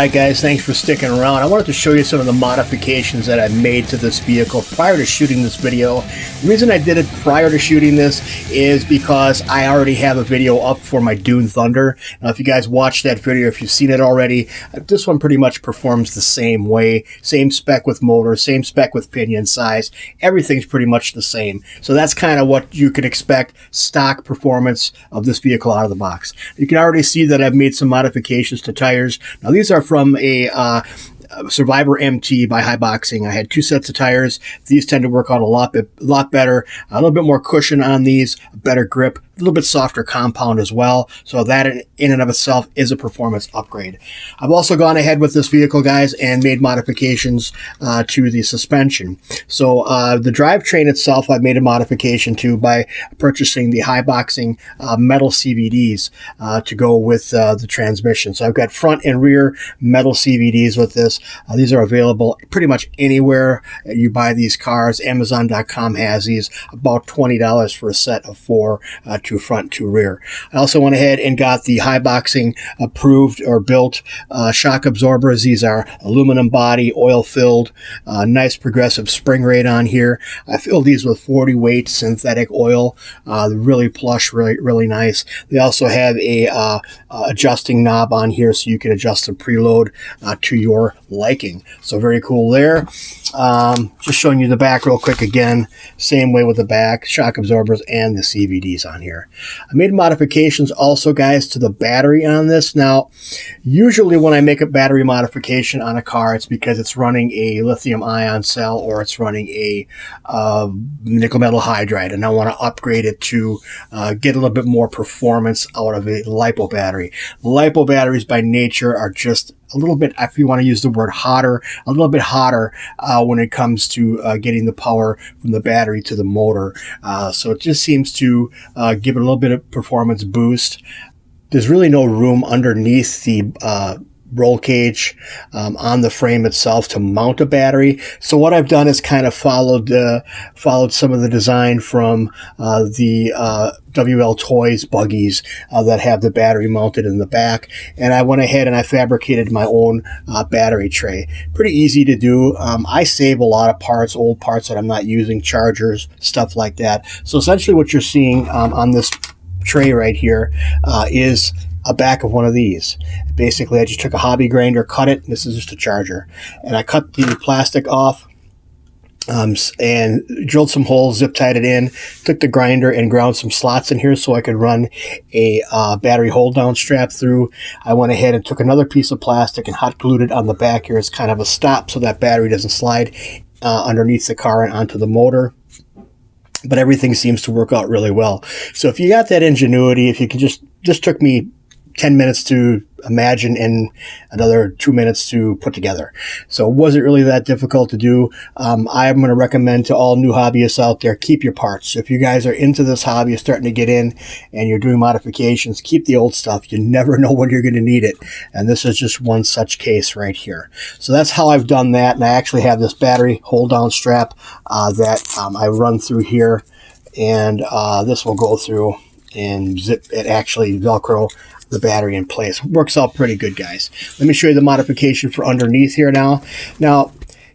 Alright guys, thanks for sticking around. I wanted to show you some of the modifications that I made to this vehicle prior to shooting this video. The reason I did it prior to shooting this is because I already have a video up for my Dune Thunder. Now if you guys watched that video, if you've seen it already, this one pretty much performs the same way. Same spec with motor, same spec with pinion size. Everything's pretty much the same. So that's kind of what you could expect, stock performance of this vehicle out of the box. You can already see that I've made some modifications to tires. Now these are from a Survivor MT by Haiboxing. I had 2 sets of tires. These tend to work out a lot better. A little bit more cushion on these, a better grip, a little bit softer compound as well. So that in and of itself is a performance upgrade. I've also gone ahead with this vehicle, guys, and made modifications to the suspension. So the drivetrain itself, I've made a modification to by purchasing the Haiboxing metal CVDs to go with the transmission. So I've got front and rear metal CVDs with this. These are available pretty much anywhere you buy these cars. Amazon.com has these, about $20 for a set of 4, 2 front, 2 rear. I also went ahead and got the Haiboxing approved or built shock absorbers. These are aluminum body, oil filled, nice progressive spring rate on here. I filled these with 40 weight synthetic oil, really plush, really nice. They also have a adjusting knob on here so you can adjust the preload to your liking. So very cool there. Just showing you the back real quick again. Same way with the back, shock absorbers and the CVDs on here. I made modifications also, guys, to the battery on this. Now, usually when I make a battery modification on a car, it's because it's running a lithium ion cell or it's running a nickel metal hydride, and I want to upgrade it to get a little bit more performance out of a LiPo battery. LiPo batteries by nature are just a little bit, if you want to use the word hotter, a little bit hotter when it comes to getting the power from the battery to the motor. So it just seems to give it a little bit of performance boost. There's really no room underneath the roll cage on the frame itself to mount a battery. So what I've done is kind of followed some of the design from the WL Toys buggies that have the battery mounted in the back, and I went ahead and I fabricated my own battery tray. Pretty easy to do. I save a lot of parts, old parts that I'm not using, chargers, stuff like that. So essentially what you're seeing on this tray right here is a back of one of these. Basically, I just took a hobby grinder, cut it. This is just a charger. And I cut the plastic off and drilled some holes, zip tied it in, took the grinder and ground some slots in here so I could run a battery hold down strap through. I went ahead and took another piece of plastic and hot glued it on the back here as kind of a stop so that battery doesn't slide underneath the car and onto the motor. But everything seems to work out really well. So if you got that ingenuity, if you can just took me 10 minutes to imagine and another 2 minutes to put together. So it wasn't really that difficult to do. I'm going to recommend to all new hobbyists out there, keep your parts. If you guys are into this hobby, you're starting to get in and you're doing modifications, keep the old stuff. You never know when you're going to need it. And this is just one such case right here. So that's how I've done that. And I actually have this battery hold down strap that I run through here. And this will go through and zip it, actually Velcro the battery in place. Works out pretty good, guys. Let me show you the modification for underneath here now. Now,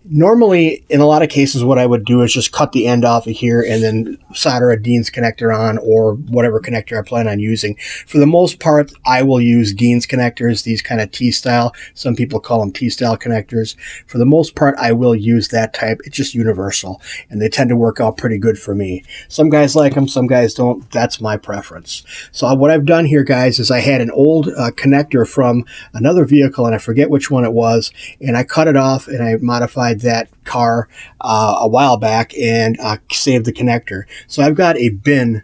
normally, in a lot of cases, what I would do is just cut the end off of here and then solder a Dean's connector on, or whatever connector I plan on using. For the most part, I will use Dean's connectors, these kind of T-style. Some people call them T-style connectors. For the most part, I will use that type. It's just universal, and they tend to work out pretty good for me. Some guys like them, some guys don't. That's my preference. So what I've done here, guys, is I had an old connector from another vehicle, and I forget which one it was, and I cut it off, and I modified that car a while back and saved the connector. So I've got a bin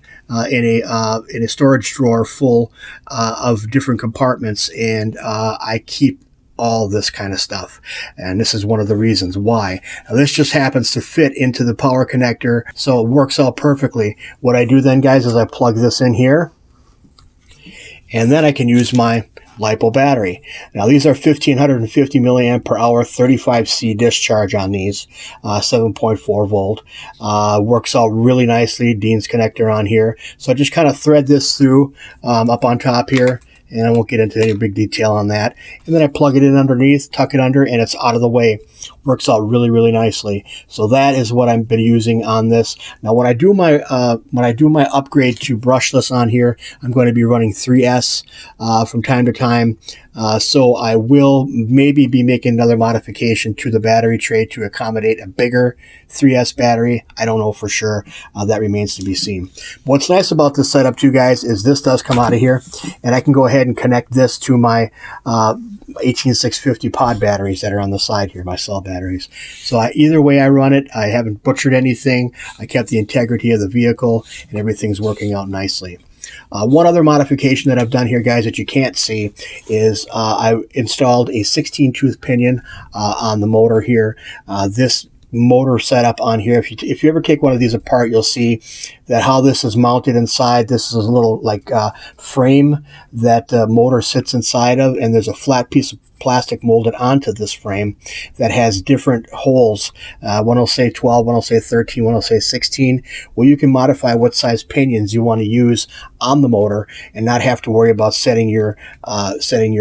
in a storage drawer full of different compartments, and I keep all this kind of stuff. And this is one of the reasons why. Now, this just happens to fit into the power connector, so it works out perfectly. What I do then, guys, is I plug this in here, and then I can use my LiPo battery. Now these are 1550 milliamp per hour, 35C discharge on these, 7.4 volt. Works out really nicely. Dean's connector on here. So I just kind of thread this through up on top here, and I won't get into any big detail on that. And then I plug it in underneath, tuck it under, and it's out of the way. Works out really, really nicely. So that is what I've been using on this. Now, when I do my upgrade to brushless on here, I'm going to be running 3S from time to time. So I will maybe be making another modification to the battery tray to accommodate a bigger 3S battery. I don't know for sure. That remains to be seen. What's nice about this setup too, guys, is this does come out of here, and I can go ahead and connect this to my 18650 pod batteries that are on the side here, my cell batteries. So either way I run it, I haven't butchered anything. I kept the integrity of the vehicle, and everything's working out nicely. One other modification that I've done here, guys, that you can't see is I installed a 16-tooth pinion on the motor here. This motor setup on here, if you ever take one of these apart, you'll see that how this is mounted inside. This is a little like frame that the motor sits inside of, and there's a flat piece of plastic molded onto this frame that has different holes. One will say 12, one will say 13, one will say 16. Well, you can modify what size pinions you want to use on the motor and not have to worry about setting your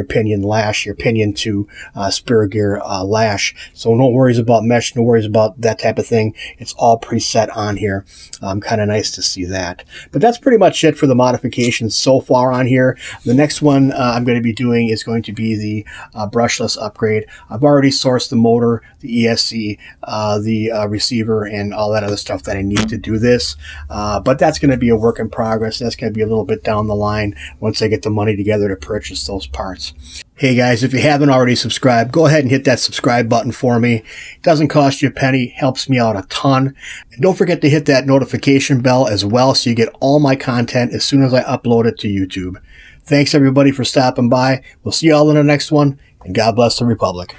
pinion lash, your pinion to spur gear lash. So no worries about mesh, no worries about that type of thing. It's all preset on here. Kind of nice to see that. But that's pretty much it for the modifications so far on here. The next one I'm going to be doing is going to be the brushless upgrade. I've already sourced the motor, the ESC, the receiver, and all that other stuff that I need to do this. But that's going to be a work in progress. That's going to be a little bit down the line once I get the money together to purchase those parts. Hey guys, if you haven't already subscribed, go ahead and hit that subscribe button for me. It doesn't cost you a penny, helps me out a ton. And don't forget to hit that notification bell as well so you get all my content as soon as I upload it to YouTube. Thanks everybody for stopping by. We'll see you all in the next one, and God bless the Republic.